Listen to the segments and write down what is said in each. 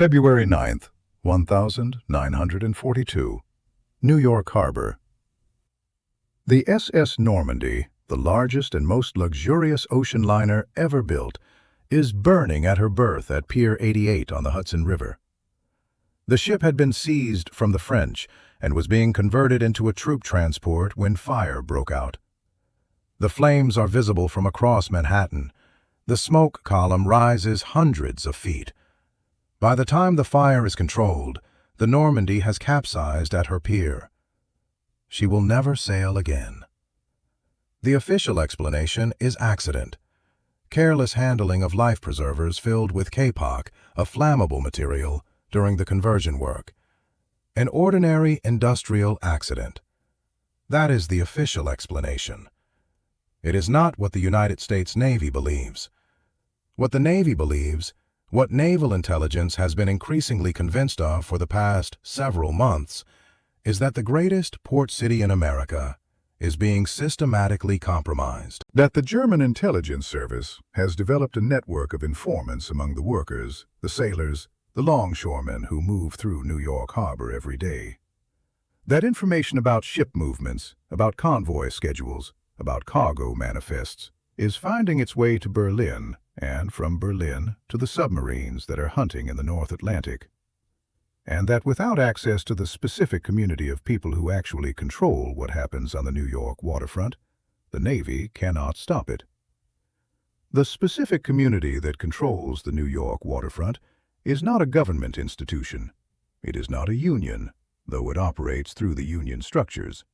February 9th, 1942, New York Harbor. The SS Normandy, the largest and most luxurious ocean liner ever built, is burning at her berth at Pier 88 on the Hudson River. The ship had been seized from the French and was being converted into a troop transport when fire broke out. The flames are visible from across Manhattan. The smoke column rises hundreds of feet. By the time the fire is controlled, the Normandy has capsized at her pier. She will never sail again. The official explanation is accident. Careless handling of life preservers filled with kapok, a flammable material, during the conversion work. An ordinary industrial accident. That is the official explanation. It is not what the United States Navy believes. What the Navy believes, what Naval Intelligence has been increasingly convinced of for the past several months, is that the greatest port city in America is being systematically compromised. That the German intelligence service has developed a network of informants among the workers, the sailors, the longshoremen who move through New York Harbor every day. That information about ship movements, about convoy schedules, about cargo manifests, is finding its way to Berlin, and from Berlin to the submarines that are hunting in the North Atlantic. And that without access to the specific community of people who actually control what happens on the New York waterfront, the Navy cannot stop it. The specific community that controls the New York waterfront is not a government institution. It is not a union, though it operates through the union structures.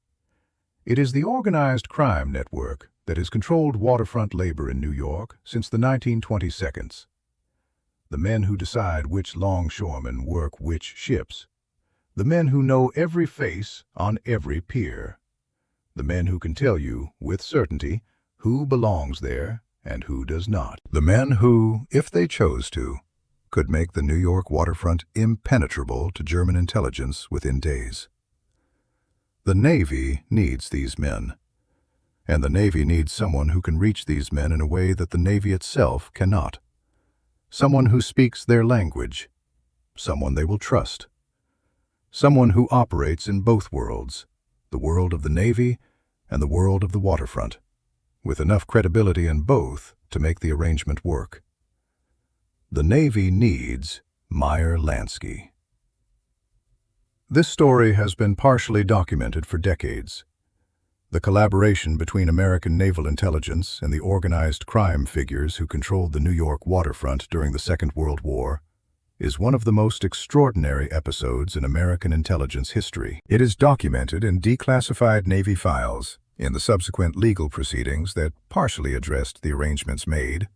It is the organized crime network that has controlled waterfront labor in New York since the 1922s. The men who decide which longshoremen work which ships. The men who know every face on every pier. The men who can tell you, with certainty, who belongs there and who does not. The men who, if they chose to, could make the New York waterfront impenetrable to German intelligence within days. The Navy needs these men. And the Navy needs someone who can reach these men in a way that the Navy itself cannot. Someone who speaks their language. Someone they will trust. Someone who operates in both worlds, the world of the Navy and the world of the waterfront, with enough credibility in both to make the arrangement work. The Navy needs Meyer Lansky. This story has been partially documented for decades. The collaboration between American naval intelligence and the organized crime figures who controlled the New York waterfront during the Second World War is one of the most extraordinary episodes in American intelligence history. It is documented in declassified Navy files, in the subsequent legal proceedings that partially addressed the arrangements made,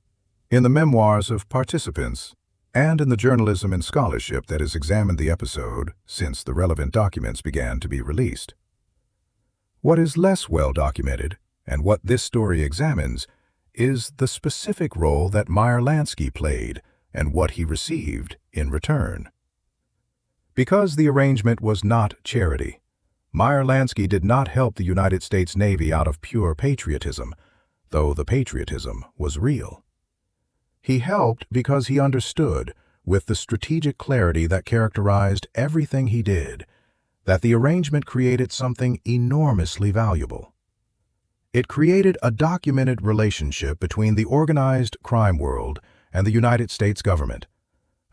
in the memoirs of participants, and in the journalism and scholarship that has examined the episode since the relevant documents began to be released. What is less well documented, and what this story examines, is the specific role that Meyer Lansky played and what he received in return. Because the arrangement was not charity, Meyer Lansky did not help the United States Navy out of pure patriotism, though the patriotism was real. He helped because he understood, with the strategic clarity that characterized everything he did, that the arrangement created something enormously valuable. It created a documented relationship between the organized crime world and the United States government,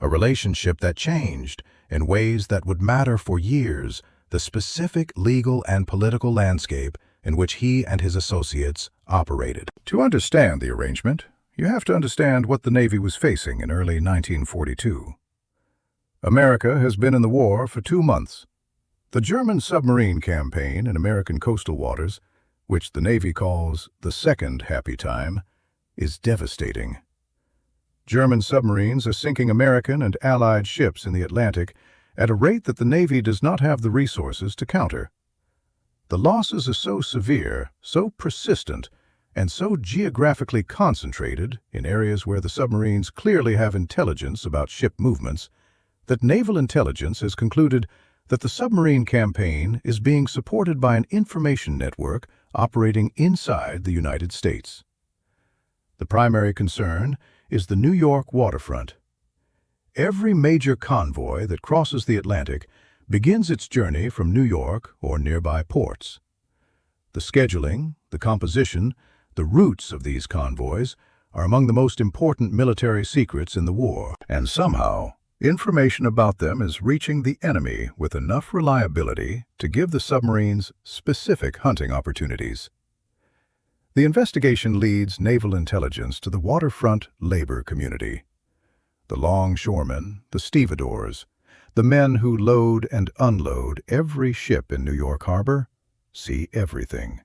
a relationship that changed, in ways that would matter for years, the specific legal and political landscape in which he and his associates operated. To understand the arrangement, you have to understand what the Navy was facing in early 1942. America has been in the war for 2 months. The German submarine campaign in American coastal waters, which the Navy calls the Second Happy Time, is devastating. German submarines are sinking American and Allied ships in the Atlantic at a rate that the Navy does not have the resources to counter. The losses are so severe, so persistent, and so geographically concentrated in areas where the submarines clearly have intelligence about ship movements, that Naval Intelligence has concluded that the submarine campaign is being supported by an information network operating inside the United States. The primary concern is the New York waterfront. Every major convoy that crosses the Atlantic begins its journey from New York or nearby ports. The scheduling, the composition, the routes of these convoys are among the most important military secrets in the war, and somehow, information about them is reaching the enemy with enough reliability to give the submarines specific hunting opportunities. The investigation leads Naval Intelligence to the waterfront labor community. The longshoremen, the stevedores, the men who load and unload every ship in New York Harbor, see everything.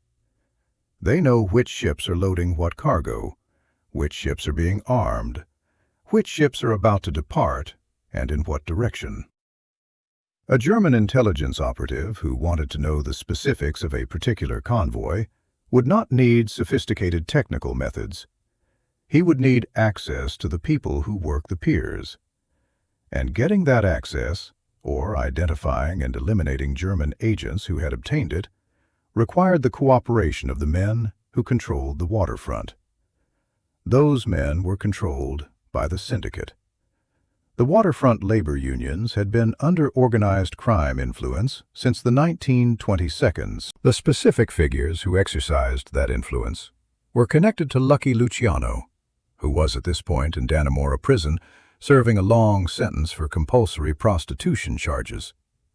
They know which ships are loading what cargo, which ships are being armed, which ships are about to depart, and in what direction. A German intelligence operative who wanted to know the specifics of a particular convoy would not need sophisticated technical methods. He would need access to the people who work the piers. And getting that access, or identifying and eliminating German agents who had obtained it, required the cooperation of the men who controlled the waterfront. Those men were controlled by the Syndicate. The waterfront labor unions had been under organized crime influence since the 1922. The specific figures who exercised that influence were connected to Lucky Luciano, who was at this point in Dannemora prison serving a long sentence for compulsory prostitution charges,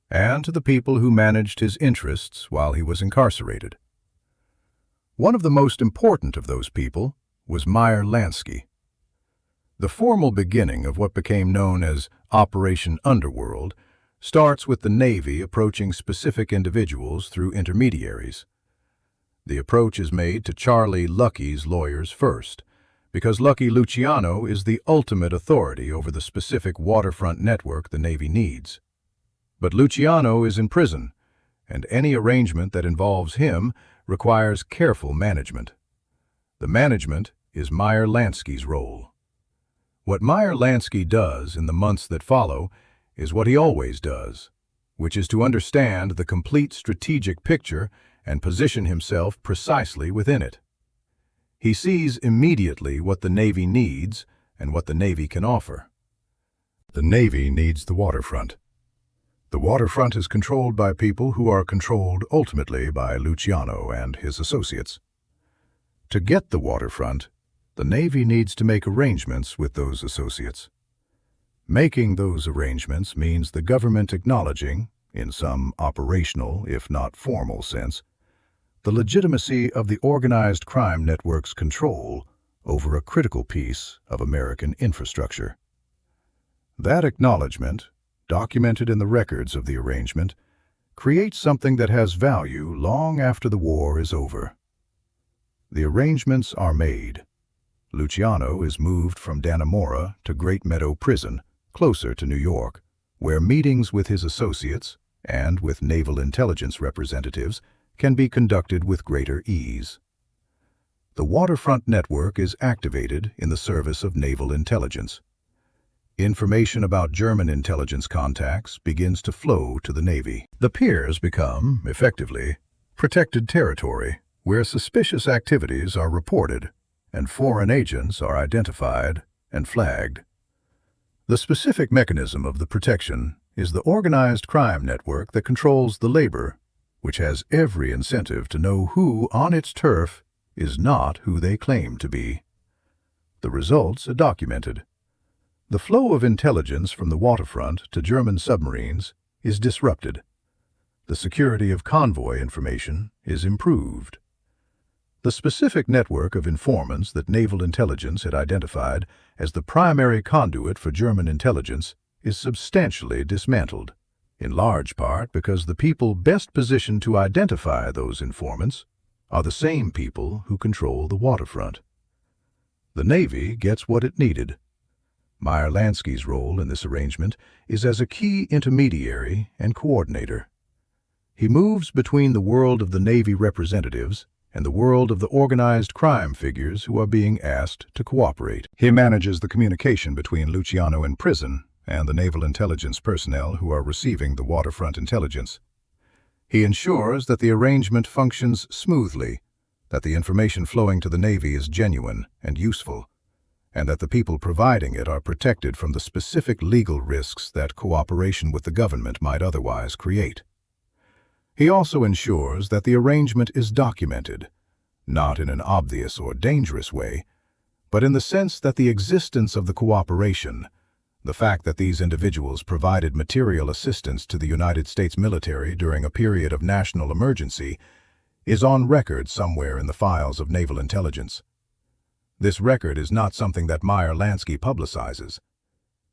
and to the people who managed his interests while he was incarcerated. One of the most important of those people was Meyer Lansky. The formal beginning of what became known as Operation Underworld starts with the Navy approaching specific individuals through intermediaries. The approach is made to Charlie Lucky's lawyers first, because Lucky Luciano is the ultimate authority over the specific waterfront network the Navy needs. But Luciano is in prison, and any arrangement that involves him requires careful management. The management is Meyer Lansky's role. What Meyer Lansky does in the months that follow is what he always does, which is to understand the complete strategic picture and position himself precisely within it. He sees immediately what the Navy needs and what the Navy can offer. The Navy needs the waterfront. The waterfront is controlled by people who are controlled ultimately by Luciano and his associates. To get the waterfront, the Navy needs to make arrangements with those associates. Making those arrangements means the government acknowledging, in some operational, if not formal sense, the legitimacy of the organized crime network's control over a critical piece of American infrastructure. That acknowledgement, documented in the records of the arrangement, creates something that has value long after the war is over. The arrangements are made. Luciano is moved from Dannemora to Great Meadow Prison, closer to New York, where meetings with his associates and with Naval Intelligence representatives can be conducted with greater ease. The waterfront network is activated in the service of Naval Intelligence. Information about German intelligence contacts begins to flow to the Navy. The piers become, effectively, protected territory where suspicious activities are reported and foreign agents are identified and flagged. The specific mechanism of the protection is the organized crime network that controls the labor, which has every incentive to know who on its turf is not who they claim to be. The results are documented. The flow of intelligence from the waterfront to German submarines is disrupted. The security of convoy information is improved. The specific network of informants that Naval Intelligence had identified as the primary conduit for German intelligence is substantially dismantled, in large part because the people best positioned to identify those informants are the same people who control the waterfront. The Navy gets what it needed. Meyer Lansky's role in this arrangement is as a key intermediary and coordinator. He moves between the world of the Navy representatives and the world of the organized crime figures who are being asked to cooperate. He manages the communication between Luciano in prison and the Naval Intelligence personnel who are receiving the waterfront intelligence. He ensures that the arrangement functions smoothly, that the information flowing to the Navy is genuine and useful, and that the people providing it are protected from the specific legal risks that cooperation with the government might otherwise create. He also ensures that the arrangement is documented, not in an obvious or dangerous way, but in the sense that the existence of the cooperation, the fact that these individuals provided material assistance to the United States military during a period of national emergency, is on record somewhere in the files of Naval Intelligence. This record is not something that Meyer Lansky publicizes.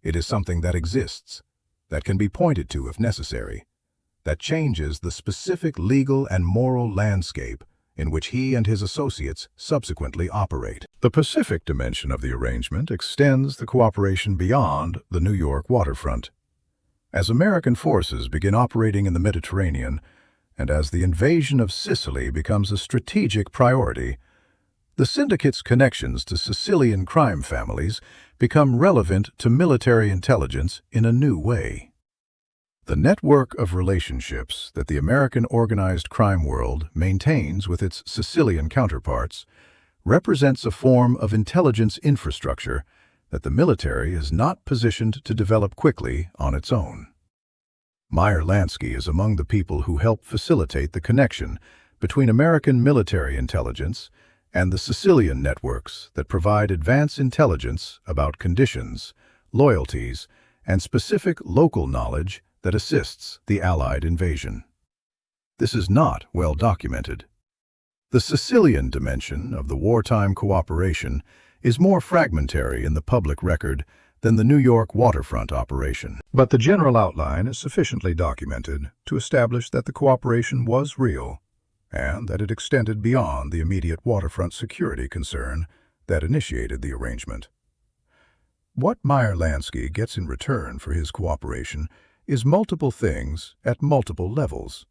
It is something that exists, that can be pointed to if necessary, that changes the specific legal and moral landscape in which he and his associates subsequently operate. The Pacific dimension of the arrangement extends the cooperation beyond the New York waterfront. As American forces begin operating in the Mediterranean, and as the invasion of Sicily becomes a strategic priority, the Syndicate's connections to Sicilian crime families become relevant to military intelligence in a new way. The network of relationships that the American organized crime world maintains with its Sicilian counterparts represents a form of intelligence infrastructure that the military is not positioned to develop quickly on its own. Meyer Lansky is among the people who help facilitate the connection between American military intelligence and the Sicilian networks that provide advance intelligence about conditions, loyalties, and specific local knowledge that assists the Allied invasion. This is not well documented. The Sicilian dimension of the wartime cooperation is more fragmentary in the public record than the New York waterfront operation. But the general outline is sufficiently documented to establish that the cooperation was real and that it extended beyond the immediate waterfront security concern that initiated the arrangement. What Meyer Lansky gets in return for his cooperation is multiple things at multiple levels.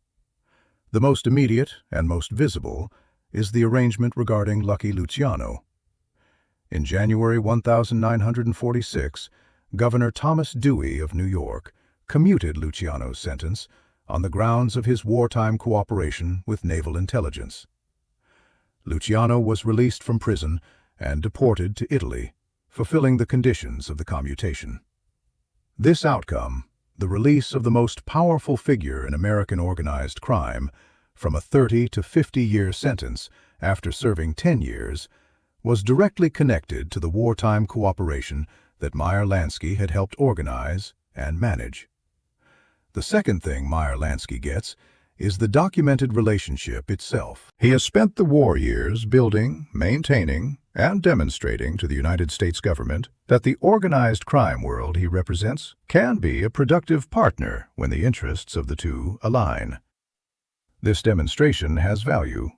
The most immediate and most visible is the arrangement regarding Lucky Luciano. In January 1946, Governor Thomas Dewey of New York commuted Luciano's sentence on the grounds of his wartime cooperation with Naval Intelligence. Luciano was released from prison and deported to Italy, fulfilling the conditions of the commutation. This outcome, the release of the most powerful figure in American organized crime from a 30 to 50-year sentence after serving 10 years, was directly connected to the wartime cooperation that Meyer Lansky had helped organize and manage. The second thing Meyer Lansky gets is the documented relationship itself. He has spent the war years building, maintaining, and demonstrating to the United States government that the organized crime world he represents can be a productive partner when the interests of the two align. This demonstration has value.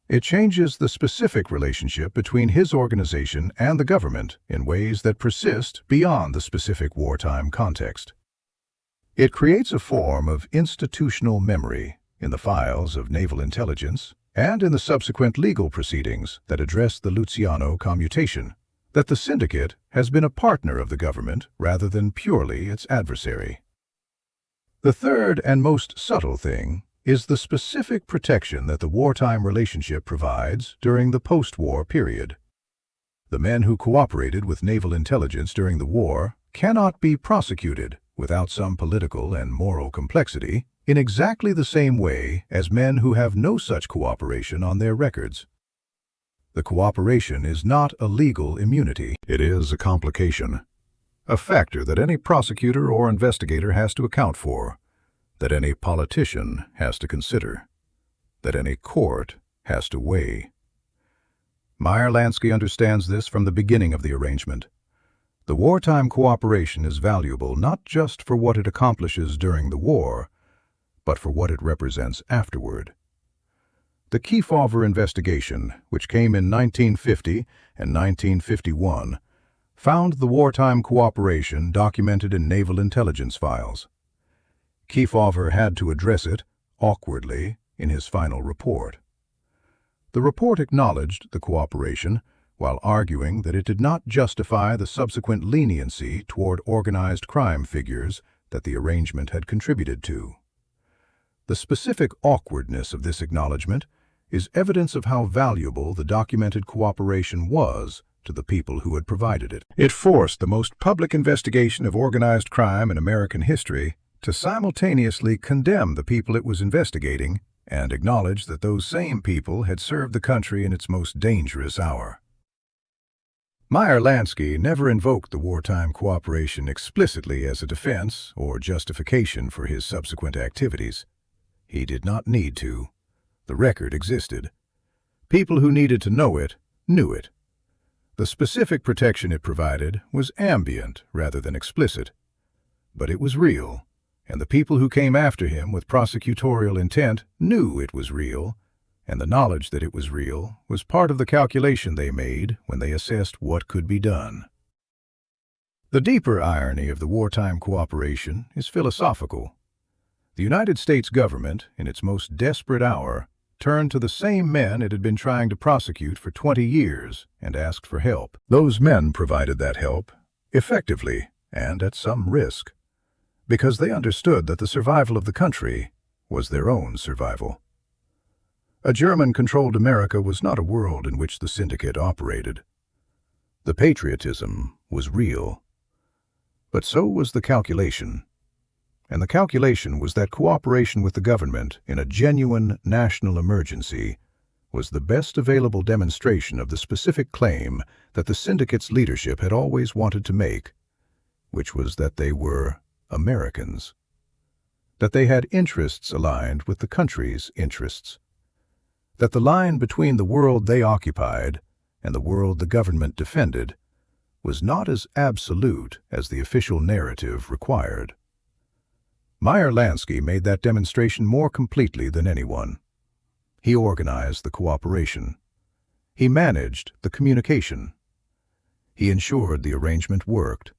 It changes the specific relationship between his organization and the government in ways that persist beyond the specific wartime context. It creates a form of institutional memory in the files of Naval Intelligence and in the subsequent legal proceedings that address the Luciano commutation, that the Syndicate has been a partner of the government rather than purely its adversary. The third and most subtle thing is the specific protection that the wartime relationship provides during the post-war period. The men who cooperated with Naval Intelligence during the war cannot be prosecuted without some political and moral complexity in exactly the same way as men who have no such cooperation on their records. The cooperation is not a legal immunity. It is a complication, a factor that any prosecutor or investigator has to account for, that any politician has to consider, that any court has to weigh. Meyer Lansky understands this from the beginning of the arrangement. The wartime cooperation is valuable not just for what it accomplishes during the war, but for what it represents afterward. The Kefauver investigation, which came in 1950 and 1951, found the wartime cooperation documented in Naval Intelligence files. Kefauver had to address it, awkwardly, in his final report. The report acknowledged the cooperation, while arguing that it did not justify the subsequent leniency toward organized crime figures that the arrangement had contributed to. The specific awkwardness of this acknowledgement is evidence of how valuable the documented cooperation was to the people who had provided it. It forced the most public investigation of organized crime in American history to simultaneously condemn the people it was investigating and acknowledge that those same people had served the country in its most dangerous hour. Meyer Lansky never invoked the wartime cooperation explicitly as a defense or justification for his subsequent activities. He did not need to. The record existed. People who needed to know it knew it. The specific protection it provided was ambient rather than explicit. But it was real, and the people who came after him with prosecutorial intent knew it was real, and the knowledge that it was real was part of the calculation they made when they assessed what could be done. The deeper irony of the wartime cooperation is philosophical. The United States government, in its most desperate hour, turned to the same men it had been trying to prosecute for 20 years and asked for help. Those men provided that help, effectively and at some risk, because they understood that the survival of the country was their own survival. A German-controlled America was not a world in which the Syndicate operated. The patriotism was real. But so was the calculation. And the calculation was that cooperation with the government in a genuine national emergency was the best available demonstration of the specific claim that the Syndicate's leadership had always wanted to make, which was that they were Americans, that they had interests aligned with the country's interests, that the line between the world they occupied and the world the government defended was not as absolute as the official narrative required. Meyer Lansky made that demonstration more completely than anyone. He organized the cooperation. He managed the communication. He ensured the arrangement worked.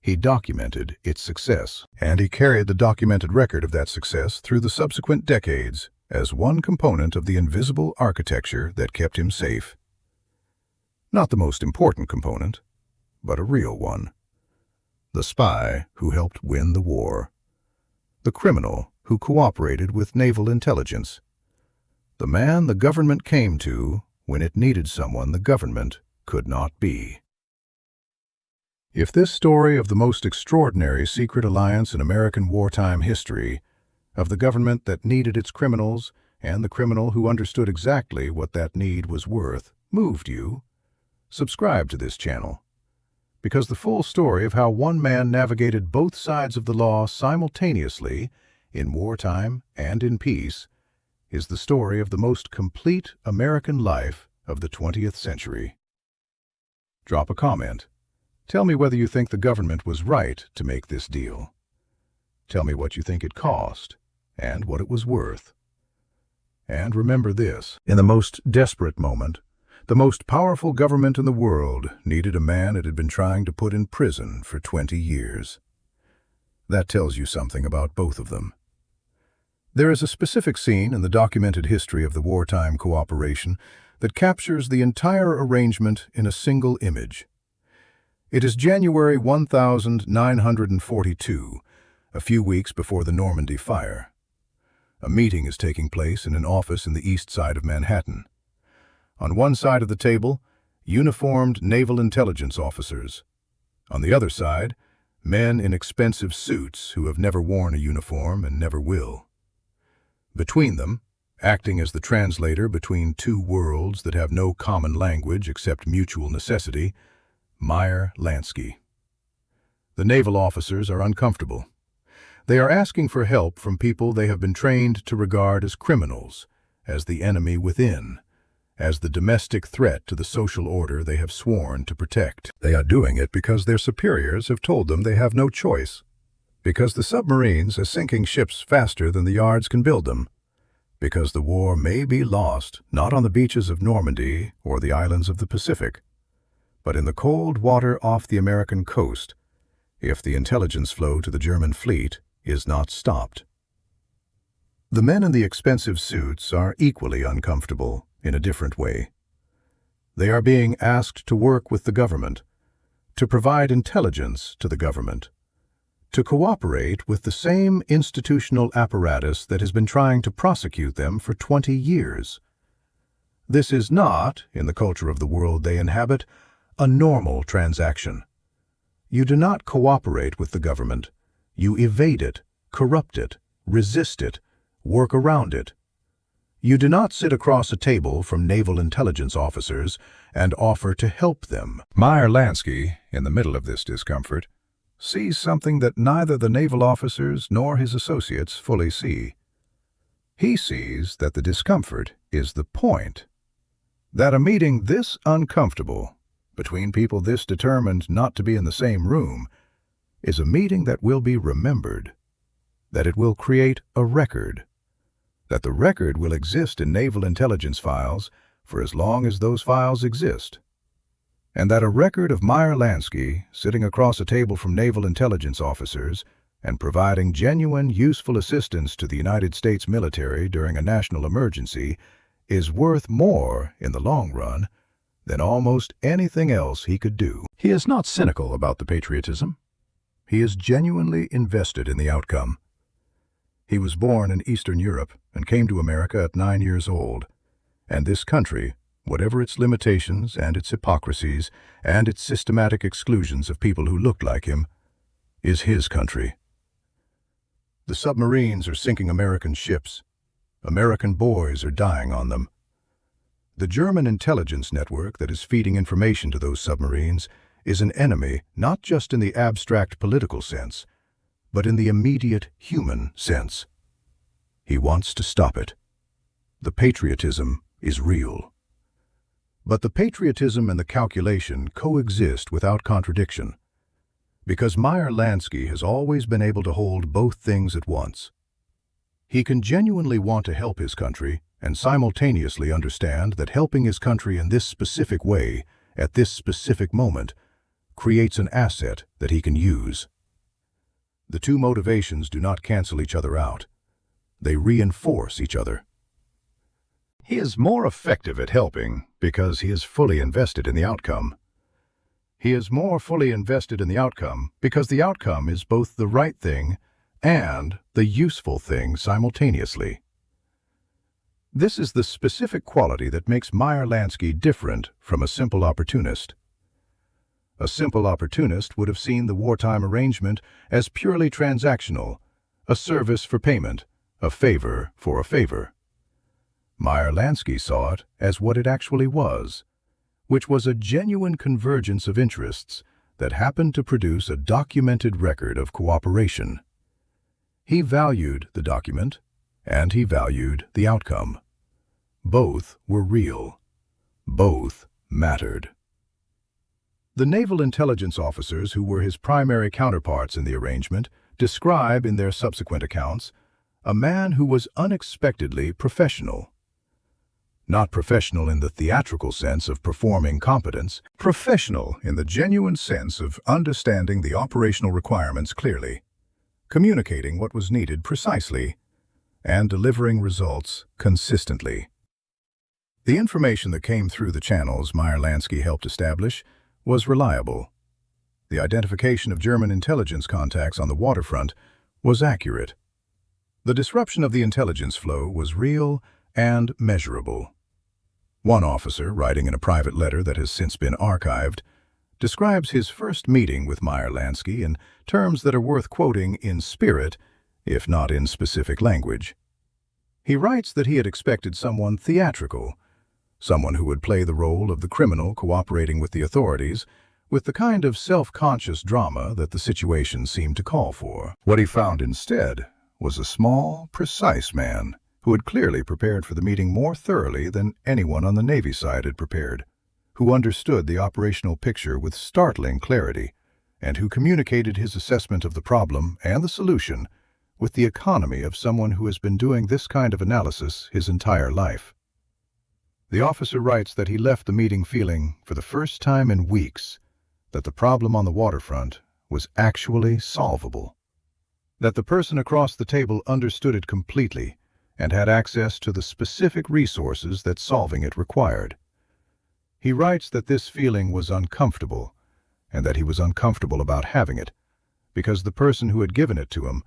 He documented its success, and he carried the documented record of that success through the subsequent decades as one component of the invisible architecture that kept him safe. Not the most important component, but a real one. The spy who helped win the war. The criminal who cooperated with Naval Intelligence. The man the government came to when it needed someone the government could not be. If this story of the most extraordinary secret alliance in American wartime history, of the government that needed its criminals and the criminal who understood exactly what that need was worth, moved you, subscribe to this channel, because the full story of how one man navigated both sides of the law simultaneously, in wartime and in peace, is the story of the most complete American life of the 20th century. Drop a comment. Tell me whether you think the government was right to make this deal. Tell me what you think it cost and what it was worth. And remember this: in the most desperate moment, the most powerful government in the world needed a man it had been trying to put in prison for 20 years. That tells you something about both of them. There is a specific scene in the documented history of the wartime cooperation that captures the entire arrangement in a single image. It is January 1942, a few weeks before the Normandy fire. A meeting is taking place in an office in the east side of Manhattan. On one side of the table, uniformed Naval Intelligence officers. On the other side, men in expensive suits who have never worn a uniform and never will. Between them, acting as the translator between two worlds that have no common language except mutual necessity, Meyer Lansky. The naval officers are uncomfortable. They are asking for help from people they have been trained to regard as criminals, as the enemy within, as the domestic threat to the social order they have sworn to protect. They are doing it because their superiors have told them they have no choice, because the submarines are sinking ships faster than the yards can build them, because the war may be lost not on the beaches of Normandy or the islands of the Pacific, but in the cold water off the American coast, if the intelligence flow to the German fleet is not stopped. The men in the expensive suits are equally uncomfortable in a different way. They are being asked to work with the government, to provide intelligence to the government, to cooperate with the same institutional apparatus that has been trying to prosecute them for 20 years. This is not, in the culture of the world they inhabit, a normal transaction. You do not cooperate with the government. You evade it, corrupt it, resist it, work around it. You do not sit across a table from Naval Intelligence officers and offer to help them. Meyer Lansky, in the middle of this discomfort, sees something that neither the naval officers nor his associates fully see. He sees that the discomfort is the point. That a meeting this uncomfortable, between people this determined not to be in the same room, is a meeting that will be remembered, that it will create a record, that the record will exist in Naval Intelligence files for as long as those files exist, and that a record of Meyer Lansky sitting across a table from Naval Intelligence officers and providing genuine, useful assistance to the United States military during a national emergency is worth more in the long run than almost anything else he could do. He is not cynical about the patriotism. He is genuinely invested in the outcome. He was born in Eastern Europe and came to America at 9 years old, and this country, whatever its limitations and its hypocrisies and its systematic exclusions of people who looked like him, is his country. The submarines are sinking American ships. American boys are dying on them. The German intelligence network that is feeding information to those submarines is an enemy not just in the abstract political sense, but in the immediate human sense. He wants to stop it. The patriotism is real. But the patriotism and the calculation coexist without contradiction, because Meyer Lansky has always been able to hold both things at once. He can genuinely want to help his country and simultaneously understand that helping his country in this specific way, at this specific moment, creates an asset that he can use. The two motivations do not cancel each other out. They reinforce each other. He is more effective at helping because he is fully invested in the outcome. He is more fully invested in the outcome because the outcome is both the right thing and the useful thing simultaneously. This is the specific quality that makes Meyer Lansky different from a simple opportunist. A simple opportunist would have seen the wartime arrangement as purely transactional, a service for payment, a favor for a favor. Meyer Lansky saw it as what it actually was, which was a genuine convergence of interests that happened to produce a documented record of cooperation. He valued the document, and he valued the outcome. Both were real. Both mattered. The Naval Intelligence officers who were his primary counterparts in the arrangement describe in their subsequent accounts a man who was unexpectedly professional. Not professional in the theatrical sense of performing competence, professional in the genuine sense of understanding the operational requirements clearly, communicating what was needed precisely, and delivering results consistently. The information that came through the channels Meyer Lansky helped establish was reliable. The identification of German intelligence contacts on the waterfront was accurate. The disruption of the intelligence flow was real and measurable. One officer, writing in a private letter that has since been archived, describes his first meeting with Meyer Lansky in terms that are worth quoting in spirit, if not in specific language. He writes that he had expected someone theatrical, someone who would play the role of the criminal cooperating with the authorities, with the kind of self-conscious drama that the situation seemed to call for. What he found instead was a small, precise man who had clearly prepared for the meeting more thoroughly than anyone on the Navy side had prepared, who understood the operational picture with startling clarity, and who communicated his assessment of the problem and the solution with the economy of someone who has been doing this kind of analysis his entire life. The officer writes that he left the meeting feeling, for the first time in weeks, that the problem on the waterfront was actually solvable, that the person across the table understood it completely and had access to the specific resources that solving it required. He writes that this feeling was uncomfortable, and that he was uncomfortable about having it, because the person who had given it to him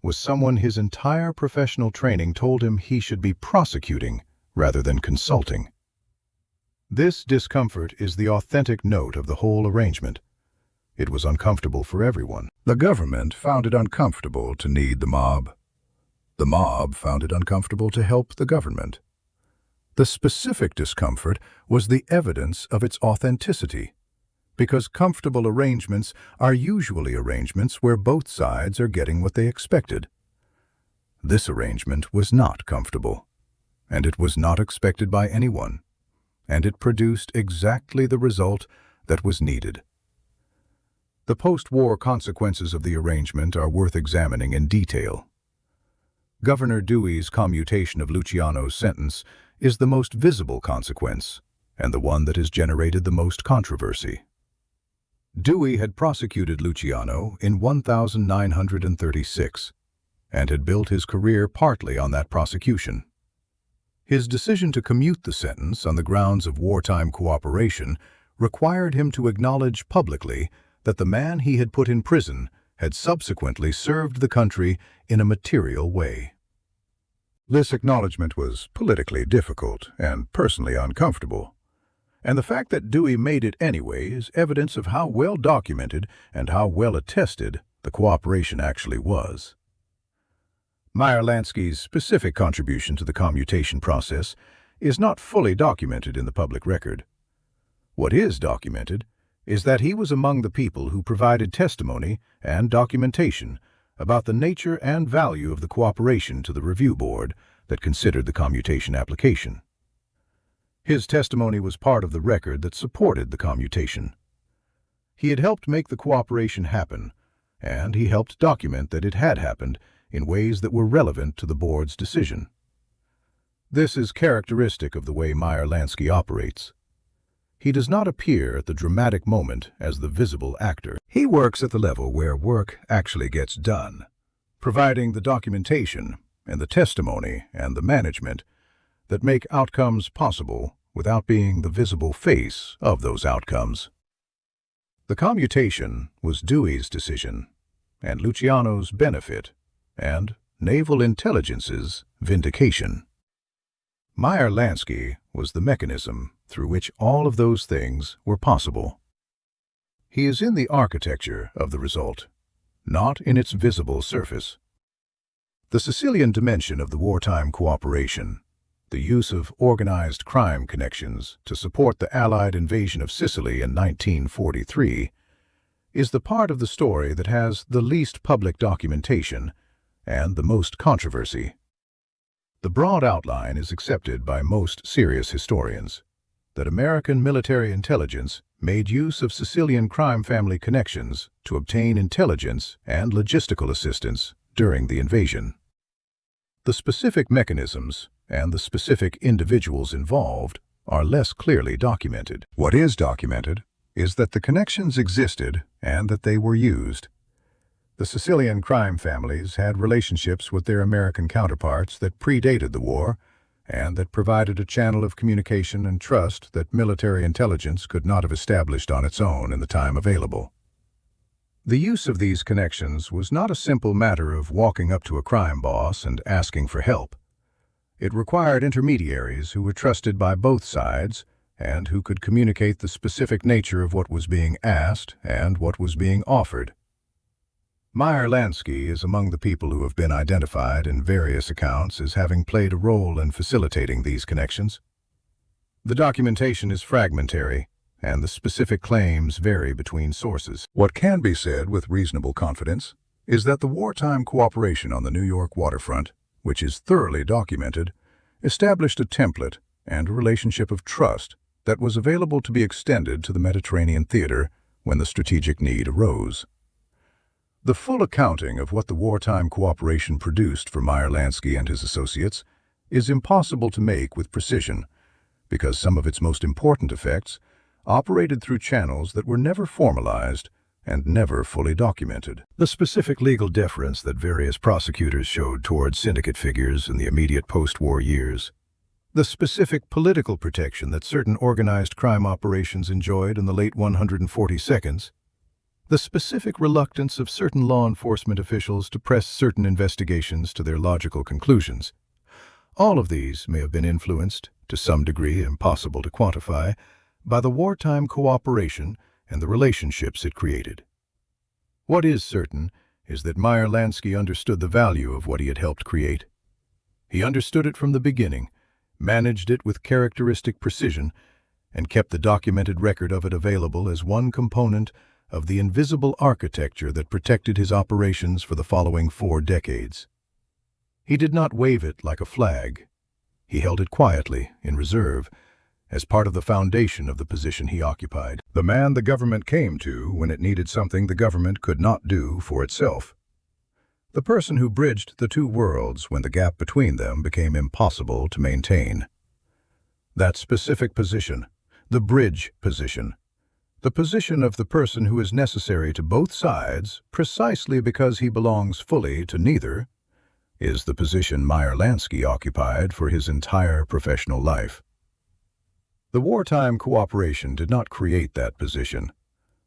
was someone his entire professional training told him he should be prosecuting rather than consulting. This discomfort is the authentic note of the whole arrangement. It was uncomfortable for everyone. The government found it uncomfortable to need the mob. The mob found it uncomfortable to help the government. The specific discomfort was the evidence of its authenticity, because comfortable arrangements are usually arrangements where both sides are getting what they expected. This arrangement was not comfortable, and it was not expected by anyone, and it produced exactly the result that was needed. The post-war consequences of the arrangement are worth examining in detail. Governor Dewey's commutation of Luciano's sentence is the most visible consequence, and the one that has generated the most controversy. Dewey had prosecuted Luciano in 1936, and had built his career partly on that prosecution. His decision to commute the sentence on the grounds of wartime cooperation required him to acknowledge publicly that the man he had put in prison had subsequently served the country in a material way. This acknowledgement was politically difficult and personally uncomfortable, and the fact that Dewey made it anyway is evidence of how well documented and how well attested the cooperation actually was. Meyer Lansky's specific contribution to the commutation process is not fully documented in the public record. What is documented is that he was among the people who provided testimony and documentation about the nature and value of the cooperation to the review board that considered the commutation application. His testimony was part of the record that supported the commutation. He had helped make the cooperation happen, and he helped document that it had happened in ways that were relevant to the board's decision. This is characteristic of the way Meyer Lansky operates. He does not appear at the dramatic moment as the visible actor. He works at the level where work actually gets done, providing the documentation and the testimony and the management that make outcomes possible without being the visible face of those outcomes. The commutation was Dewey's decision, and Luciano's benefit, and Naval Intelligence's vindication. Meyer Lansky was the mechanism through which all of those things were possible. He is in the architecture of the result, not in its visible surface. The Sicilian dimension of the wartime cooperation, the use of organized crime connections to support the Allied invasion of Sicily in 1943, is the part of the story that has the least public documentation and the most controversy. The broad outline is accepted by most serious historians, that American military intelligence made use of Sicilian crime family connections to obtain intelligence and logistical assistance during the invasion. The specific mechanisms and the specific individuals involved are less clearly documented. What is documented is that the connections existed and that they were used. The Sicilian crime families had relationships with their American counterparts that predated the war and that provided a channel of communication and trust that military intelligence could not have established on its own in the time available. The use of these connections was not a simple matter of walking up to a crime boss and asking for help. It required intermediaries who were trusted by both sides and who could communicate the specific nature of what was being asked and what was being offered. Meyer Lansky is among the people who have been identified in various accounts as having played a role in facilitating these connections. The documentation is fragmentary, and the specific claims vary between sources. What can be said with reasonable confidence is that the wartime cooperation on the New York waterfront, which is thoroughly documented, established a template and a relationship of trust that was available to be extended to the Mediterranean theater when the strategic need arose. The full accounting of what the wartime cooperation produced for Meyer Lansky and his associates is impossible to make with precision because some of its most important effects operated through channels that were never formalized and never fully documented. The specific legal deference that various prosecutors showed towards syndicate figures in the immediate post-war years, the specific political protection that certain organized crime operations enjoyed in the late 142nds, the specific reluctance of certain law enforcement officials to press certain investigations to their logical conclusions. All of these may have been influenced to some degree impossible to quantify, by the wartime cooperation and the relationships it created. What is certain is that Meyer Lansky understood the value of what he had helped create. He understood it from the beginning, managed it with characteristic precision, and kept the documented record of it available as one component of the invisible architecture that protected his operations for the following 4 decades. He did not wave it like a flag. He held it quietly, in reserve, as part of the foundation of the position he occupied. The man the government came to when it needed something the government could not do for itself. The person who bridged the 2 worlds when the gap between them became impossible to maintain. That specific position, the bridge position, the position of the person who is necessary to both sides precisely because he belongs fully to neither, is the position Meyer Lansky occupied for his entire professional life. The wartime cooperation did not create that position,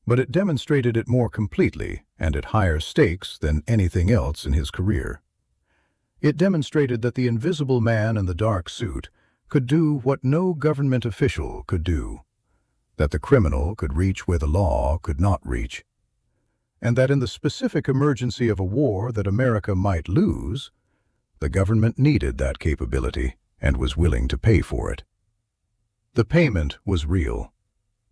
but it demonstrated it more completely and at higher stakes than anything else in his career. It demonstrated that the invisible man in the dark suit could do what no government official could do, that the criminal could reach where the law could not reach, and that in the specific emergency of a war that America might lose, the government needed that capability and was willing to pay for it. The payment was real.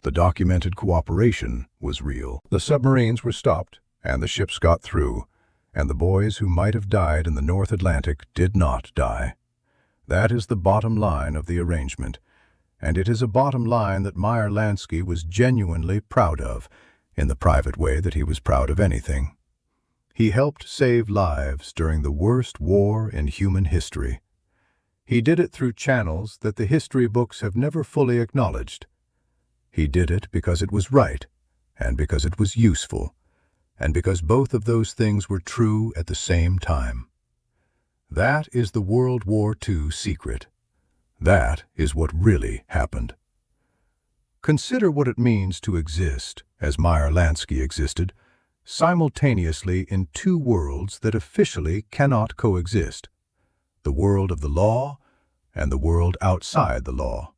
The documented cooperation was real. The submarines were stopped, and the ships got through, and the boys who might have died in the North Atlantic did not die. That is the bottom line of the arrangement, and it is a bottom line that Meyer Lansky was genuinely proud of, in the private way that he was proud of anything. He helped save lives during the worst war in human history. He did it through channels that the history books have never fully acknowledged. He did it because it was right, and because it was useful, and because both of those things were true at the same time. That is the World War II secret. That is what really happened. Consider what it means to exist, as Meyer Lansky existed, simultaneously in 2 worlds that officially cannot coexist: the world of the law and the world outside the law,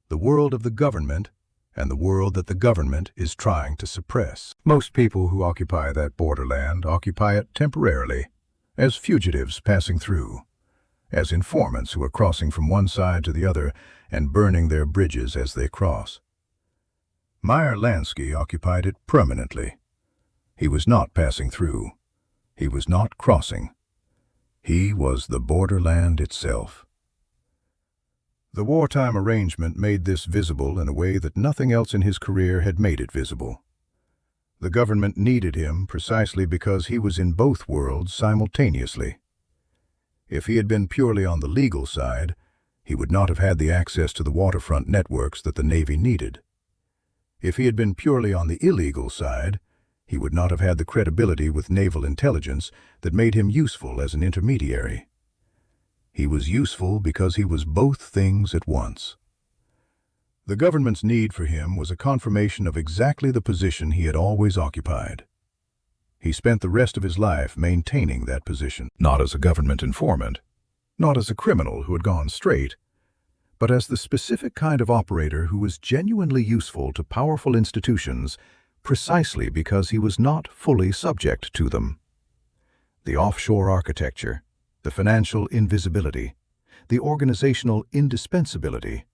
the world of the government and the world that the government is trying to suppress. Most people who occupy that borderland occupy it temporarily, as fugitives passing through, as informants who are crossing from one side to the other and burning their bridges as they cross. Meyer Lansky occupied it permanently. He was not passing through. He was not crossing. He was the borderland itself. The wartime arrangement made this visible in a way that nothing else in his career had made it visible. The government needed him precisely because he was in both worlds simultaneously. If he had been purely on the legal side, he would not have had the access to the waterfront networks that the Navy needed. If he had been purely on the illegal side, he would not have had the credibility with Naval Intelligence that made him useful as an intermediary. He was useful because he was both things at once. The government's need for him was a confirmation of exactly the position he had always occupied. He spent the rest of his life maintaining that position, not as a government informant, not as a criminal who had gone straight, but as the specific kind of operator who was genuinely useful to powerful institutions precisely because he was not fully subject to them. The offshore architecture, the financial invisibility, the organizational indispensability,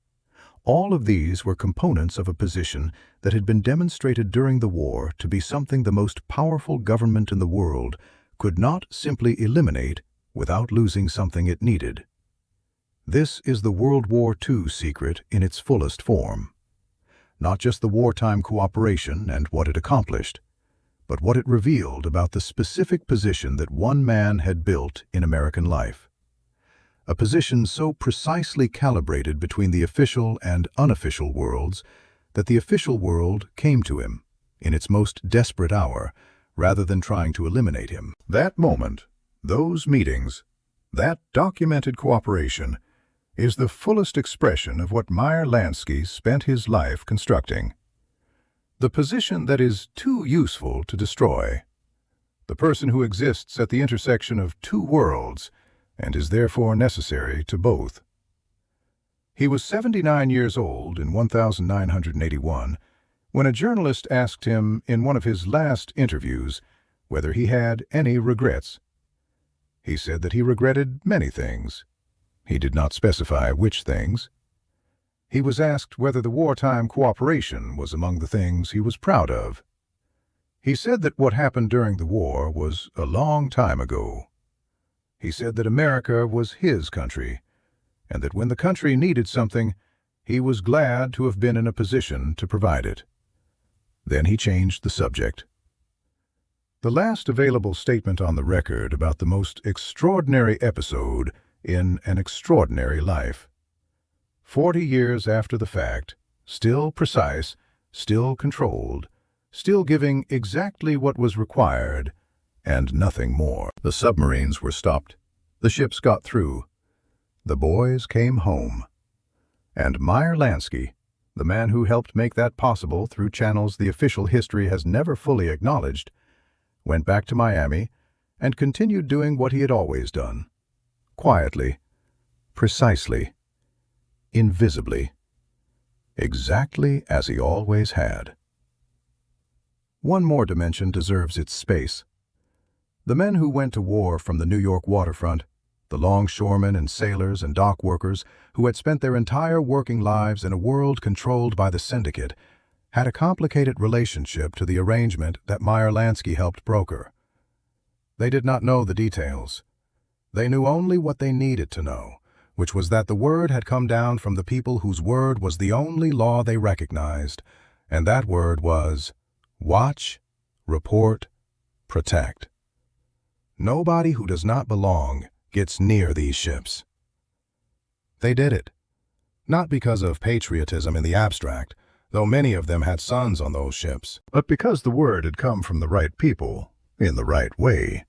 all of these were components of a position that had been demonstrated during the war to be something the most powerful government in the world could not simply eliminate without losing something it needed. This is the World War II secret in its fullest form. Not just the wartime cooperation and what it accomplished, but what it revealed about the specific position that one man had built in American life. A position so precisely calibrated between the official and unofficial worlds that the official world came to him in its most desperate hour rather than trying to eliminate him. That moment, those meetings, that documented cooperation is the fullest expression of what Meyer Lansky spent his life constructing. The position that is too useful to destroy. The person who exists at the intersection of 2 worlds and is therefore necessary to both. He was 79 years old in 1981 when a journalist asked him in one of his last interviews whether he had any regrets. He said that he regretted many things. He did not specify which things. He was asked whether the wartime cooperation was among the things he was proud of. He said that what happened during the war was a long time ago. He said that America was his country, and that when the country needed something, he was glad to have been in a position to provide it. Then he changed the subject. The last available statement on the record about the most extraordinary episode in an extraordinary life. 40 years after the fact, still precise, still controlled, still giving exactly what was required, and nothing more. The submarines were stopped. The ships got through. The boys came home. And Meyer Lansky, the man who helped make that possible through channels the official history has never fully acknowledged, went back to Miami and continued doing what he had always done. Quietly, precisely, invisibly, exactly as he always had. One more dimension deserves its space. The men who went to war from the New York waterfront, the longshoremen and sailors and dock workers who had spent their entire working lives in a world controlled by the Syndicate, had a complicated relationship to the arrangement that Meyer Lansky helped broker. They did not know the details. They knew only what they needed to know, which was that the word had come down from the people whose word was the only law they recognized, and that word was watch, report, protect. Nobody who does not belong gets near these ships. They did it, not because of patriotism in the abstract, though many of them had sons on those ships, but because the word had come from the right people, in the right way.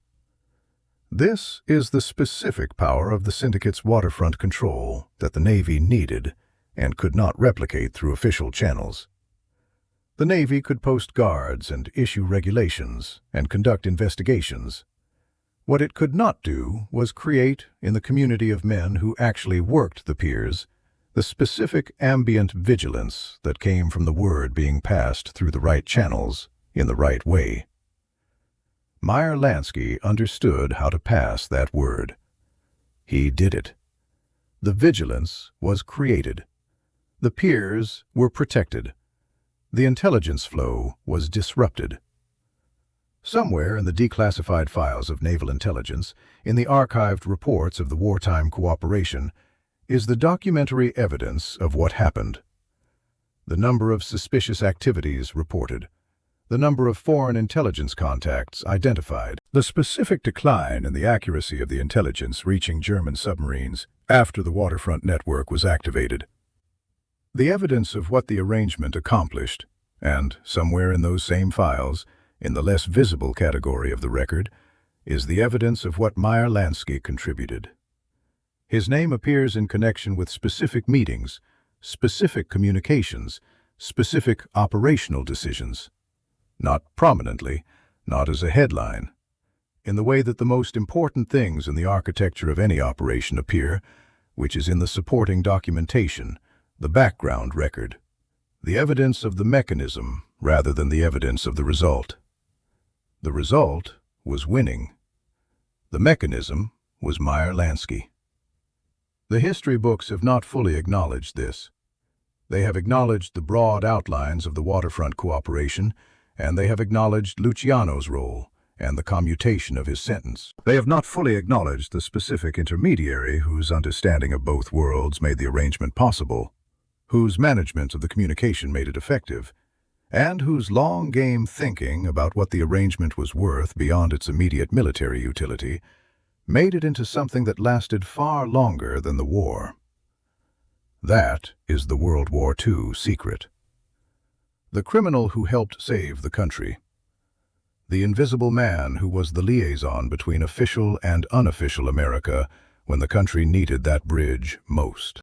This is the specific power of the Syndicate's waterfront control that the Navy needed and could not replicate through official channels. The Navy could post guards and issue regulations and conduct investigations. What it could not do was create, in the community of men who actually worked the piers, the specific ambient vigilance that came from the word being passed through the right channels in the right way. Meyer Lansky understood how to pass that word. He did it. The vigilance was created. The piers were protected. The intelligence flow was disrupted. Somewhere in the declassified files of Naval Intelligence, in the archived reports of the wartime cooperation, is the documentary evidence of what happened. The number of suspicious activities reported, the number of foreign intelligence contacts identified, the specific decline in the accuracy of the intelligence reaching German submarines after the waterfront network was activated. The evidence of what the arrangement accomplished, and somewhere in those same files, in the less visible category of the record, is the evidence of what Meyer Lansky contributed. His name appears in connection with specific meetings, specific communications, specific operational decisions. Not prominently, not as a headline, in the way that the most important things in the architecture of any operation appear, which is in the supporting documentation, the background record, the evidence of the mechanism rather than the evidence of the result. The result was winning. The mechanism was Meyer Lansky. The history books have not fully acknowledged this. They have acknowledged the broad outlines of the waterfront cooperation, and they have acknowledged Luciano's role and the commutation of his sentence. They have not fully acknowledged the specific intermediary whose understanding of both worlds made the arrangement possible, whose management of the communication made it effective, and whose long-game thinking about what the arrangement was worth beyond its immediate military utility made it into something that lasted far longer than the war. That is the World War II secret. The criminal who helped save the country. The invisible man who was the liaison between official and unofficial America when the country needed that bridge most.